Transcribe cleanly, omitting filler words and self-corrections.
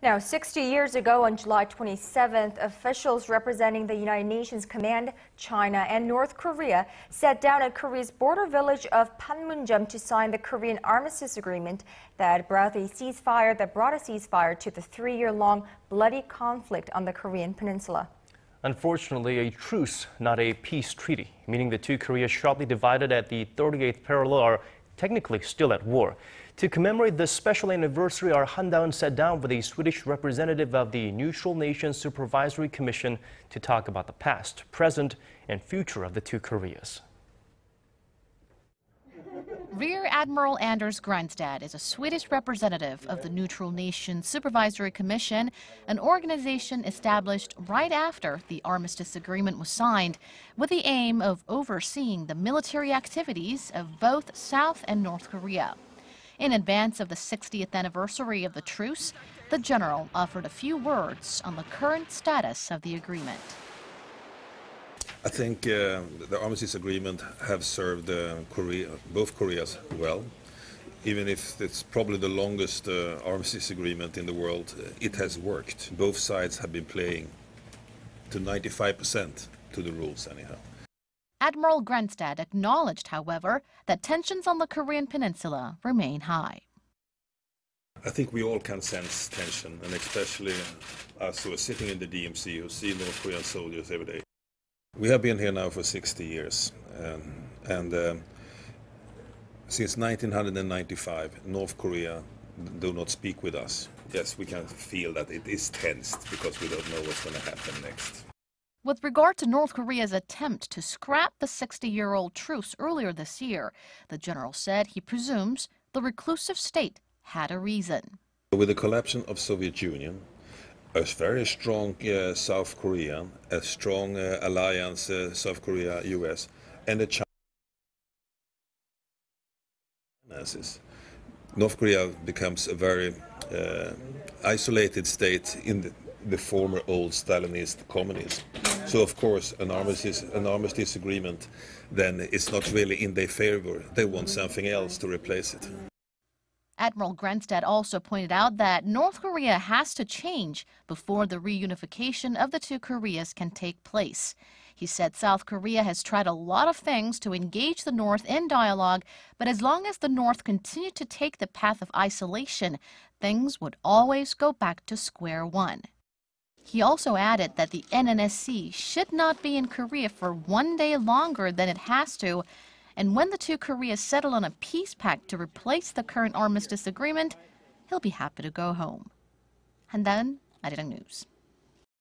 Now, 60 years ago, on July 27th, officials representing the United Nations Command, China, and North Korea sat down at Korea's border village of Panmunjom to sign the Korean Armistice Agreement that brought a ceasefire to the three-year-long bloody conflict on the Korean peninsula. Unfortunately, a truce, not a peace treaty, meaning the two Koreas sharply divided at the 38th parallel are technically still at war. To commemorate this special anniversary, our Han Da-eun sat down with a Swedish representative of the Neutral Nations Supervisory Commission to talk about the past, present, and future of the two Koreas. Rear Admiral Anders Grenstad is a Swedish representative of the Neutral Nations Supervisory Commission, an organization established right after the Armistice Agreement was signed, with the aim of overseeing the military activities of both South and North Korea. In advance of the 60th anniversary of the truce, the general offered a few words on the current status of the agreement. I think the Armistice Agreement have served both Koreas well. Even if it's probably the longest Armistice Agreement in the world, it has worked. Both sides have been playing to 95% to the rules anyhow. Admiral Grenstad acknowledged, however, that tensions on the Korean peninsula remain high. I think we all can sense tension, and especially us who are sitting in the DMZ who see North Korean soldiers every day. We have been here now for 60 years, and since 1995, North Korea do not speak with us. Yes, we can feel that it is tensed because we don't know what's going to happen next. With regard to North Korea's attempt to scrap the 60-year-old truce earlier this year, the general said he presumes the reclusive state had a reason. With the collapse of Soviet Union, a very strong South Korea, a strong alliance South Korea-US, and the Chinese, North Korea becomes a very isolated state in the former old Stalinist communism. So of course an armistice agreement then is not really in their favor. They want something else to replace it. Admiral Grenstad also pointed out that North Korea has to change before the reunification of the two Koreas can take place. He said South Korea has tried a lot of things to engage the North in dialogue, but as long as the North continued to take the path of isolation, things would always go back to square one. He also added that the NNSC should not be in Korea for one day longer than it has to, and when the two Koreas settle on a peace pact to replace the current armistice agreement, he'll be happy to go home. Han Da-eun, Arirang News.